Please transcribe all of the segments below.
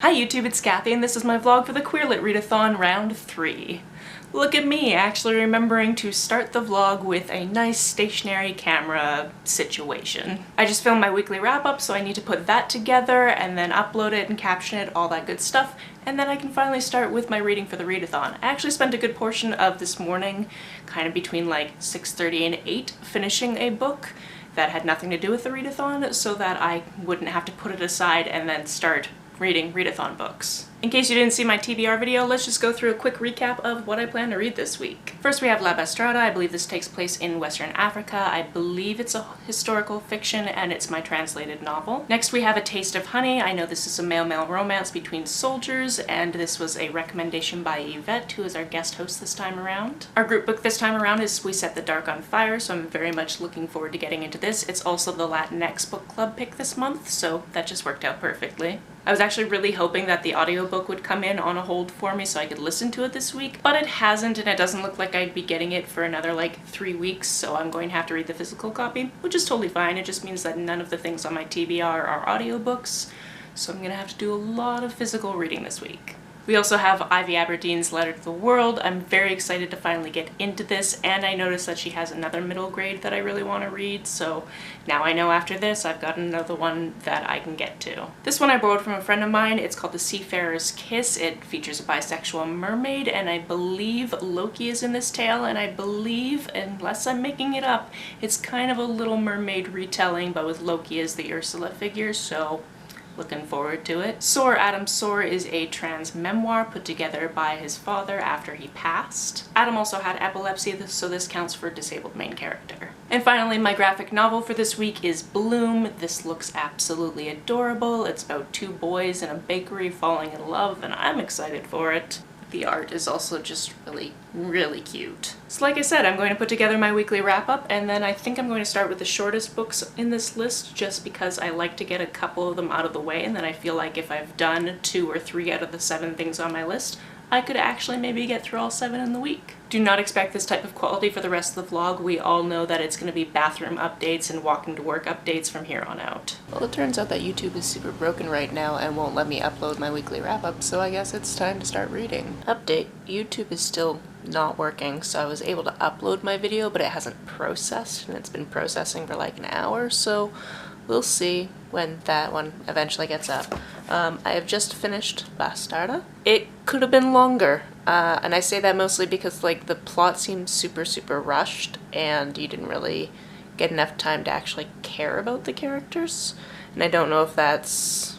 Hi YouTube, it's Kathy, and this is my vlog for the Queer Lit Readathon Round 3. Look at me, actually remembering to start the vlog with a nice stationary camera situation. I just filmed my weekly wrap-up, so I need to put that together and then upload it and caption it, all that good stuff, and then I can finally start with my reading for the readathon. I actually spent a good portion of this morning, kind of between like 6:30 and 8, finishing a book that had nothing to do with the readathon so that I wouldn't have to put it aside and then start reading readathon books. In case you didn't see my TBR video, let's just go through a quick recap of what I plan to read this week. First we have La Bastrada. I believe this takes place in Western Africa. I believe it's a historical fiction and it's my translated novel. Next we have A Taste of Honey. I know this is a male-male romance between soldiers, and this was a recommendation by Yvette, who is our guest host this time around. Our group book this time around is We Set the Dark on Fire, so I'm very much looking forward to getting into this. It's also the Latinx book club pick this month, so that just worked out perfectly. I was actually really hoping that the audiobook would come in on a hold for me so I could listen to it this week, but it hasn't, and it doesn't look like I'd be getting it for another like 3 weeks, so I'm going to have to read the physical copy, which is totally fine. It just means that none of the things on my TBR are audiobooks, so I'm gonna have to do a lot of physical reading this week. We also have Ivy Aberdeen's Letter to the World. I'm very excited to finally get into this, and I noticed that she has another middle grade that I really want to read, so now I know after this I've got another one that I can get to. This one I borrowed from a friend of mine. It's called The Seafarer's Kiss. It features a bisexual mermaid, and I believe Loki is in this tale, and I believe, unless I'm making it up, it's kind of a Little Mermaid retelling, but with Loki as the Ursula figure, so looking forward to it. Soar, Adam Soar is a trans memoir put together by his father after he passed. Adam also had epilepsy, so this counts for disabled main character. And finally, my graphic novel for this week is Bloom. This looks absolutely adorable. It's about two boys in a bakery falling in love, and I'm excited for it. The art is also just really cute. So like I said, I'm going to put together my weekly wrap-up, and then I think I'm going to start with the shortest books in this list just because I like to get a couple of them out of the way, and then I feel like if I've done 2 or 3 out of the 7 things on my list, I could actually maybe get through all 7 in the week. Do not expect this type of quality for the rest of the vlog. We all know that it's going to be bathroom updates and walking to work updates from here on out. Well, it turns out that YouTube is super broken right now and won't let me upload my weekly wrap-up, so I guess it's time to start reading. Update. YouTube is still not working, so I was able to upload my video, but it hasn't processed, and it's been processing for like an hour, so we'll see when that one eventually gets up. I have just finished La Bastrada. It could have been longer, and I say that mostly because like the plot seems super rushed, and you didn't really get enough time to actually care about the characters. And I don't know if that's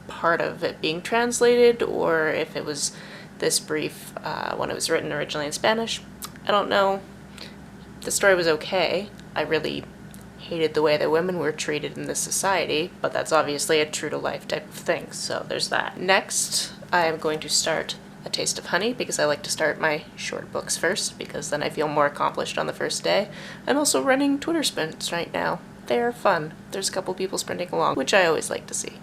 part of it being translated or if it was this brief when it was written originally in Spanish. I don't know. The story was okay. I really hated the way that women were treated in this society, but that's obviously a true-to-life type of thing, so there's that. Next, I am going to start A Taste of Honey, because I like to start my short books first, because then I feel more accomplished on the first day. I'm also running Twitter sprints right now. They're fun. There's a couple people sprinting along, which I always like to see.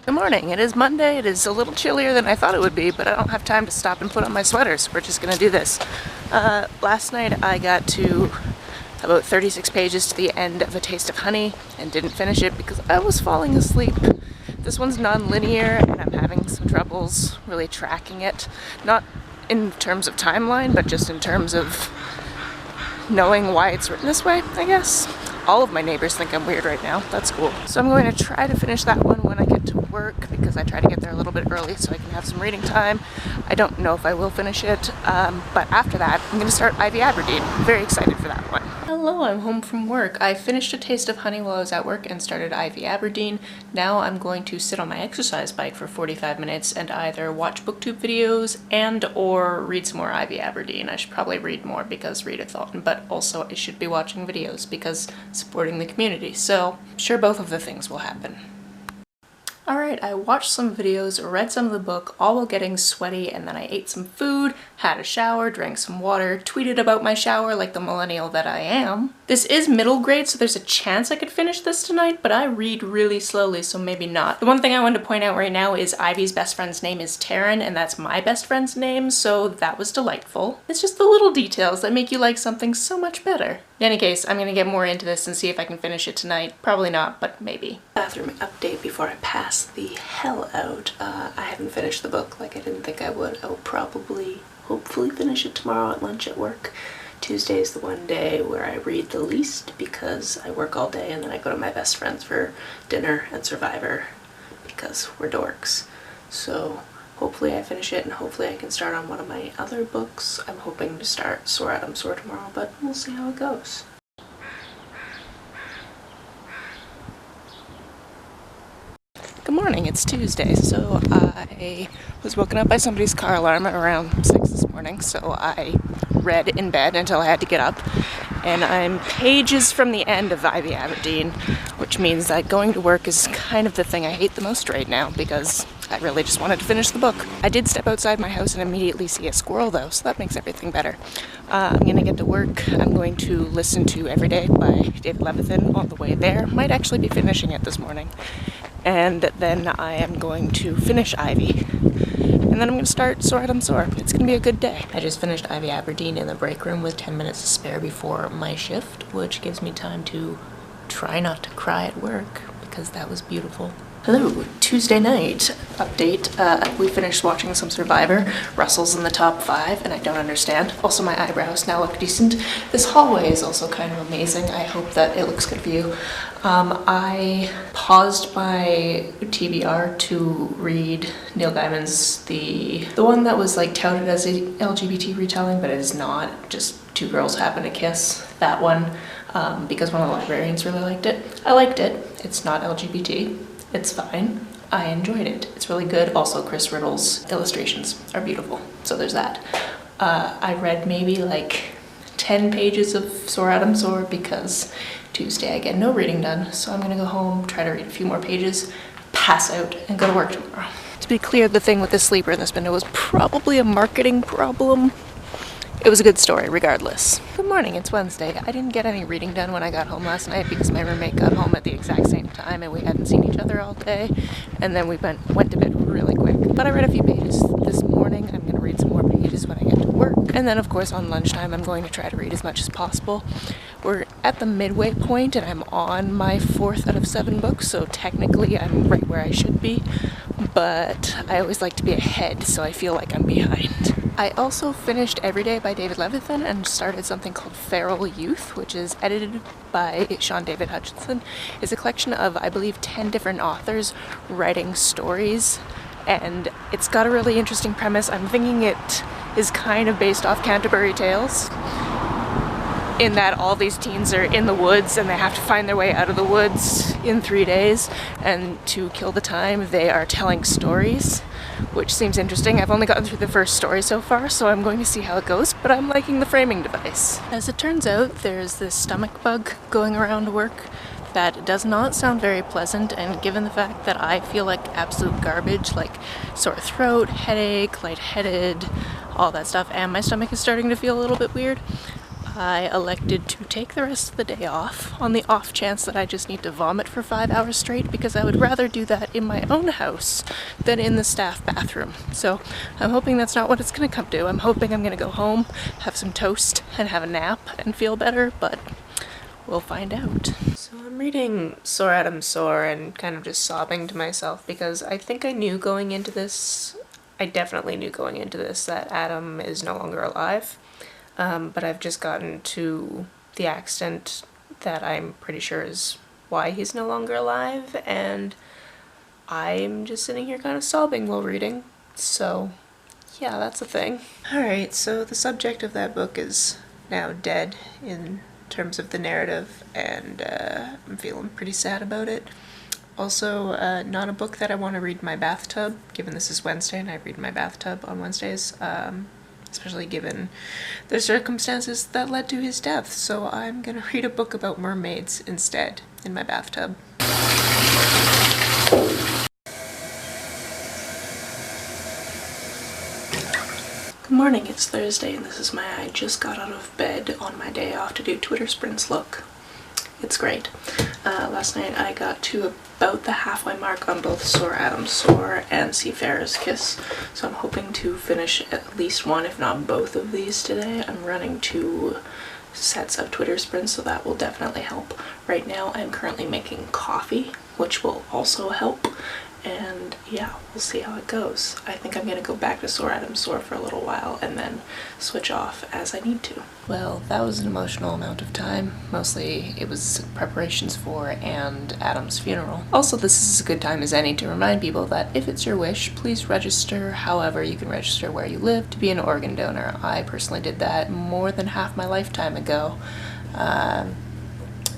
Good morning. It is Monday. It is a little chillier than I thought it would be, but I don't have time to stop and put on my sweater, so we're just gonna do this. Last night I got to about 36 pages to the end of A Taste of Honey and didn't finish it because I was falling asleep. This one's non-linear and I'm having some troubles really tracking it. Not in terms of timeline, but just in terms of knowing why it's written this way, I guess. All of my neighbors think I'm weird right now. That's cool. So I'm going to try to finish that one when I get to work because I try to get there a little bit early so I can have some reading time. I don't know if I will finish it, but after that, I'm going to start Ivy Aberdeen. I'm very excited for that one. Hello, I'm home from work. I finished A Taste of Honey while I was at work and started Ivy Aberdeen. Now I'm going to sit on my exercise bike for 45 minutes and either watch booktube videos and or read some more Ivy Aberdeen. I should probably read more because readathon, but also I should be watching videos because supporting the community. So I'm sure both of the things will happen. Alright, I watched some videos, read some of the book, all while getting sweaty, and then I ate some food, had a shower, drank some water, tweeted about my shower like the millennial that I am. This is middle grade, so there's a chance I could finish this tonight, but I read really slowly, so maybe not. The one thing I wanted to point out right now is Ivy's best friend's name is Taryn, and that's my best friend's name, so that was delightful. It's just the little details that make you like something so much better. In any case, I'm gonna get more into this and see if I can finish it tonight. Probably not, but maybe. Bathroom update before I pass the hell out. I haven't finished the book like I didn't think I would. I will probably, hopefully finish it tomorrow at lunch at work. Tuesday is the one day where I read the least because I work all day and then I go to my best friend's for dinner and Survivor because we're dorks. So hopefully I finish it and hopefully I can start on one of my other books. I'm hoping to start Sore Adam Sore tomorrow, but we'll see how it goes. Good morning, it's Tuesday, so I was woken up by somebody's car alarm at around 6 this morning, so I read in bed until I had to get up, and I'm pages from the end of Ivy Aberdeen, which means that going to work is kind of the thing I hate the most right now, because I really just wanted to finish the book. I did step outside my house and immediately see a squirrel though, so that makes everything better. I'm gonna get to work. I'm going to listen to Every Day by David Levithan on the way there. Might actually be finishing it this morning. And then I am going to finish Ivy. And then I'm going to start Sore Adam Sore. It's going to be a good day. I just finished Ivy Aberdeen in the break room with 10 minutes to spare before my shift, which gives me time to try not to cry at work, because that was beautiful. Hello, Tuesday night update. We finished watching some Survivor. Russell's in the top 5, and I don't understand. Also, my eyebrows now look decent. This hallway is also kind of amazing. I hope that it looks good for you. I paused my TBR to read Neil Gaiman's the one that was like touted as a LGBT retelling, but it is not. Just two girls happen to kiss. That one, because one of the librarians really liked it. I liked it. It's not LGBT. It's fine. I enjoyed it. It's really good. Also, Chris Riddle's illustrations are beautiful. So there's that. I read maybe like 10 pages of Sore Adam Sore because Tuesday I get no reading done. So I'm gonna go home, try to read a few more pages, pass out, and go to work tomorrow. To be clear, the thing with the sleeper in this window was probably a marketing problem. It was a good story, regardless. Good morning, it's Wednesday. I didn't get any reading done when I got home last night because my roommate got home at the exact same time and we hadn't seen each other all day. And then we went to bed really quick. But I read a few pages this morning. I'm gonna read some more pages when I get to work. And then of course on lunchtime, I'm going to try to read as much as possible. We're at the midway point and I'm on my 4th out of 7 books, so technically I'm right where I should be. But I always like to be ahead, so I feel like I'm behind. I also finished Every Day by David Levithan and started something called Feral Youth, which is edited by Sean David Hutchinson. It's a collection of, I believe, 10 different authors writing stories, and it's got a really interesting premise. I'm thinking it is kind of based off Canterbury Tales, in that all these teens are in the woods and they have to find their way out of the woods in 3 days, and to kill the time they are telling stories, which seems interesting. I've only gotten through the first story so far, so I'm going to see how it goes, but I'm liking the framing device. As it turns out, there's this stomach bug going around work that does not sound very pleasant, and given the fact that I feel like absolute garbage, like sore throat, headache, lightheaded, all that stuff, and my stomach is starting to feel a little bit weird, I elected to take the rest of the day off on the off chance that I just need to vomit for 5 hours straight, because I would rather do that in my own house than in the staff bathroom. So I'm hoping that's not what it's gonna come to. I'm hoping I'm gonna go home, have some toast, and have a nap and feel better, but we'll find out. So I'm reading Sore Adam Sore and kind of just sobbing to myself because I think I knew going into this, I definitely knew going into this that Adam is no longer alive. But I've just gotten to the accident that I'm pretty sure is why he's no longer alive, and I'm just sitting here kind of sobbing while reading, so yeah, that's a thing. Alright, so the subject of that book is now dead in terms of the narrative, and I'm feeling pretty sad about it. Also, not a book that I want to read in my bathtub, given this is Wednesday and I read in my bathtub on Wednesdays. Especially given the circumstances that led to his death, so I'm gonna read a book about mermaids instead in my bathtub. morning, it's Thursday and this is my I just got out of bed on my day off to do Twitter sprints look. It's great. Last night I got to about the halfway mark on both Soar Adam's Soar and Seafarer's Kiss, so I'm hoping to finish at least one, if not both of these today. I'm running 2 sets of Twitter sprints, so that will definitely help. Right now I'm currently making coffee, which will also help. And yeah, we'll see how it goes. I think I'm gonna go back to Soar Adam's Soar for a little while and then switch off as I need to. Well, that was an emotional amount of time. Mostly it was preparations for and Adam's funeral. Also, this is as good time as any to remind people that if it's your wish, please register. However, you can register where you live to be an organ donor. I personally did that more than half my lifetime ago.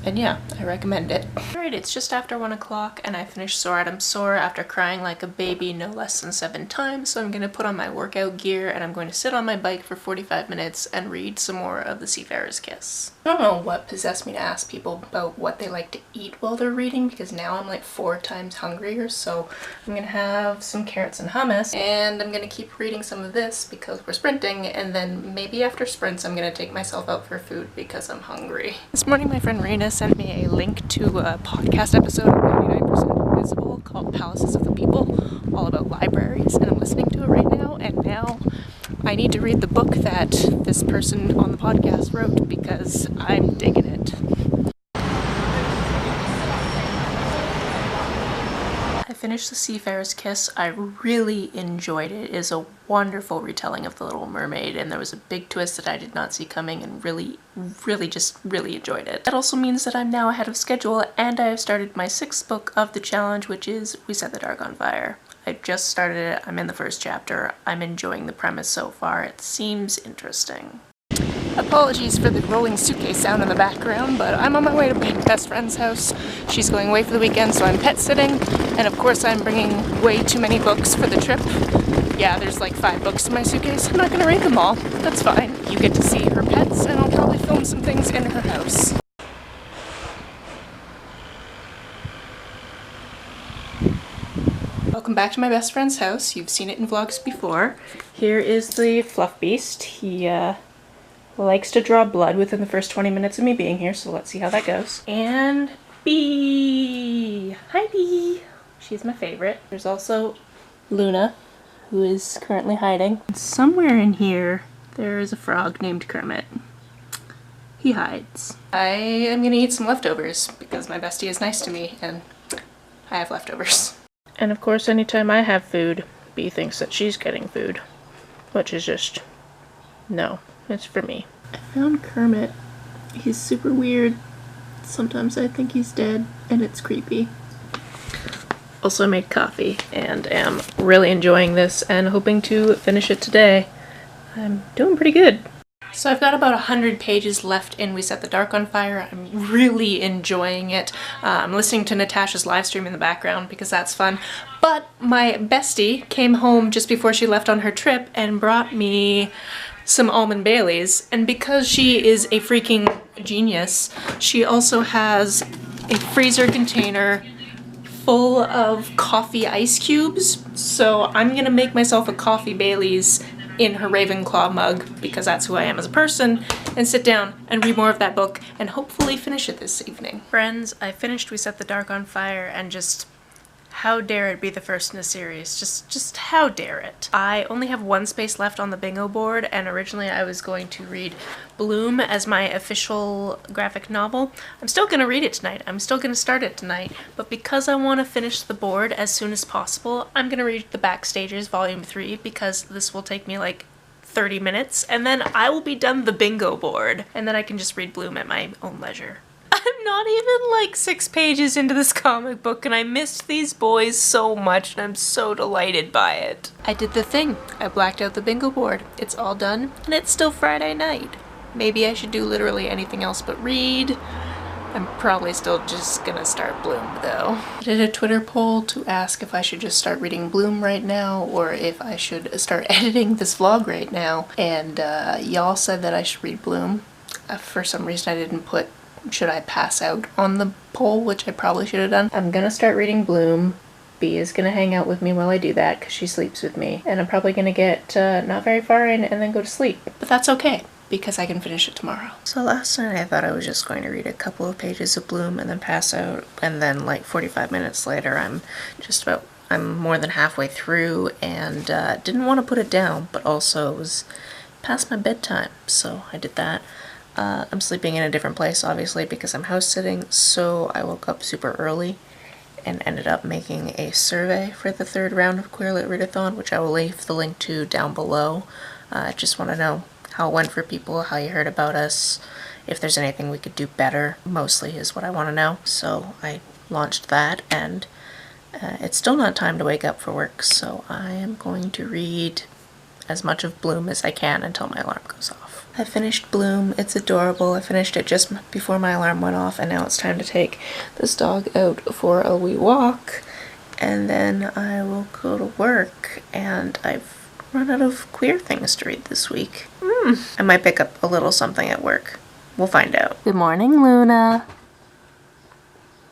And yeah, I recommend it. Alright, it's just after 1 o'clock and I finished Soar Adam's Soar after crying like a baby no less than 7 times, so I'm going to put on my workout gear and I'm going to sit on my bike for 45 minutes and read some more of The Seafarer's Kiss. I don't know what possessed me to ask people about what they like to eat while they're reading, because now I'm like 4 times hungrier, so I'm going to have some carrots and hummus and I'm going to keep reading some of this because we're sprinting, and then maybe after sprints I'm going to take myself out for food because I'm hungry. This morning my friend Rena sent me a link to a podcast episode of 99% Invisible called Palaces of the People, all about libraries, and I'm listening to it right now, and now I need to read the book that this person on the podcast wrote because I'm digging it. I finished The Seafarer's Kiss. I really enjoyed it. It is a wonderful retelling of The Little Mermaid, and there was a big twist that I did not see coming, and really enjoyed it. That also means that I'm now ahead of schedule, and I have started my 6th book of the challenge, which is We Set the Dark on Fire. I just started it. I'm in the 1st chapter. I'm enjoying the premise so far. It seems interesting. Apologies for the rolling suitcase sound in the background, but I'm on my way to my best friend's house. She's going away for the weekend, so I'm pet sitting, and of course I'm bringing way too many books for the trip. Yeah, there's like 5 books in my suitcase. I'm not gonna read them all. That's fine. You get to see her pets, and I'll probably film some things in her house. Welcome back to my best friend's house. You've seen it in vlogs before. Here is the fluff beast. He likes to draw blood within the first 20 minutes of me being here, so let's see how that goes. And Bee! Hi Bee! She's my favorite. There's also Luna, who is currently hiding. Somewhere in here, there is a frog named Kermit. He hides. I am gonna eat some leftovers because my bestie is nice to me and I have leftovers. And of course, anytime I have food, Bee thinks that she's getting food, which is just, no, it's for me. I found Kermit. He's super weird. Sometimes I think he's dead, and it's creepy. Also, I made coffee and am really enjoying this and hoping to finish it today. I'm doing pretty good. So I've got about 100 pages left in We Set the Dark on Fire. I'm really enjoying it. I'm listening to Natasha's live stream in the background because that's fun. But my bestie came home just before she left on her trip and brought me some almond Baileys. And because she is a freaking genius, she also has a freezer container full of coffee ice cubes. So I'm gonna make myself a coffee Baileys in her Ravenclaw mug, because that's who I am as a person, and sit down and read more of that book and hopefully finish it this evening. Friends, I finished We Set the Dark on Fire, and just how dare it be the first in a series? Just how dare it? I only have 1 space left on the bingo board, and originally I was going to read Bloom as my official graphic novel. I'm still gonna read it tonight. I'm still gonna start it tonight, but because I want to finish the board as soon as possible, I'm gonna read The Backstagers Volume 3, because this will take me like 30 minutes, and then I will be done the bingo board, and then I can just read Bloom at my own leisure. I'm not even like 6 pages into this comic book and I missed these boys so much and I'm so delighted by it. I did the thing. I blacked out the bingo board. It's all done and it's still Friday night. Maybe I should do literally anything else but read. I'm probably still just gonna start Bloom though. I did a Twitter poll to ask if I should just start reading Bloom right now or if I should start editing this vlog right now, and y'all said that I should read Bloom. For some reason I didn't put should I pass out on the poll, which I probably should have done. I'm gonna start reading Bloom B is gonna hang out with me while I do that because she sleeps with me. And I'm probably gonna get not very far in and then go to sleep. But that's okay, because I can finish it tomorrow. So last night I thought I was just going to read a couple of pages of Bloom and then pass out, and then like 45 minutes later I'm more than halfway through and didn't want to put it down, but also it was past my bedtime, so I did that. I'm sleeping in a different place obviously because I'm house sitting, so I woke up super early and ended up making a survey for the third round of Queer Lit Readathon, which I will leave the link to down below. I just want to know how it went for people, how you heard about us, if there's anything we could do better, mostly is what I want to know. So I launched that, and it's still not time to wake up for work, so I am going to read as much of Bloom as I can until my alarm goes off. I finished Bloom. It's adorable. I finished it just before my alarm went off, and now it's time to take this dog out for a wee walk, and then I will go to work, and I've run out of queer things to read this week. I might pick up a little something at work. We'll find out. Good morning, Luna.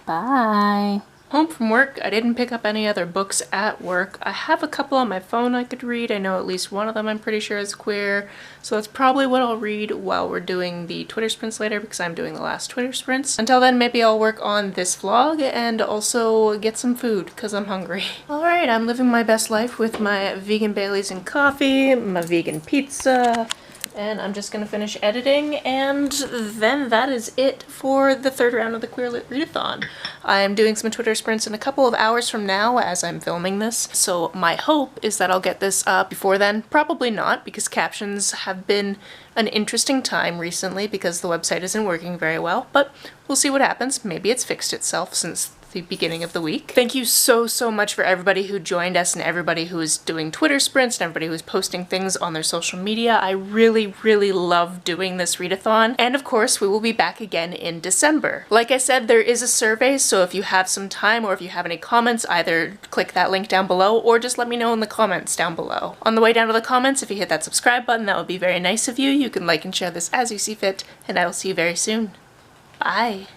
Bye. Home from work, I didn't pick up any other books at work. I have a couple on my phone I could read. I know at least one of them I'm pretty sure is queer, so that's probably what I'll read while we're doing the Twitter sprints later, because I'm doing the last Twitter sprints. Until then, maybe I'll work on this vlog and also get some food, because I'm hungry. Alright, I'm living my best life with my vegan Baileys and coffee, my vegan pizza, and I'm just gonna finish editing, and then that is it for the third round of the Queer Lit Readathon. I'm doing some Twitter sprints in a couple of hours from now as I'm filming this, so my hope is that I'll get this up before then. Probably not, because captions have been an interesting time recently because the website isn't working very well, but we'll see what happens. Maybe it's fixed itself since the beginning of the week. Thank you so much for everybody who joined us and everybody who is doing Twitter sprints and everybody who's posting things on their social media. I really love doing this readathon. And of course, we will be back again in December. Like I said, there is a survey, so if you have some time or if you have any comments, either click that link down below or just let me know in the comments down below. On the way down to the comments, if you hit that subscribe button, that would be very nice of you. You can like and share this as you see fit, and I will see you very soon. Bye.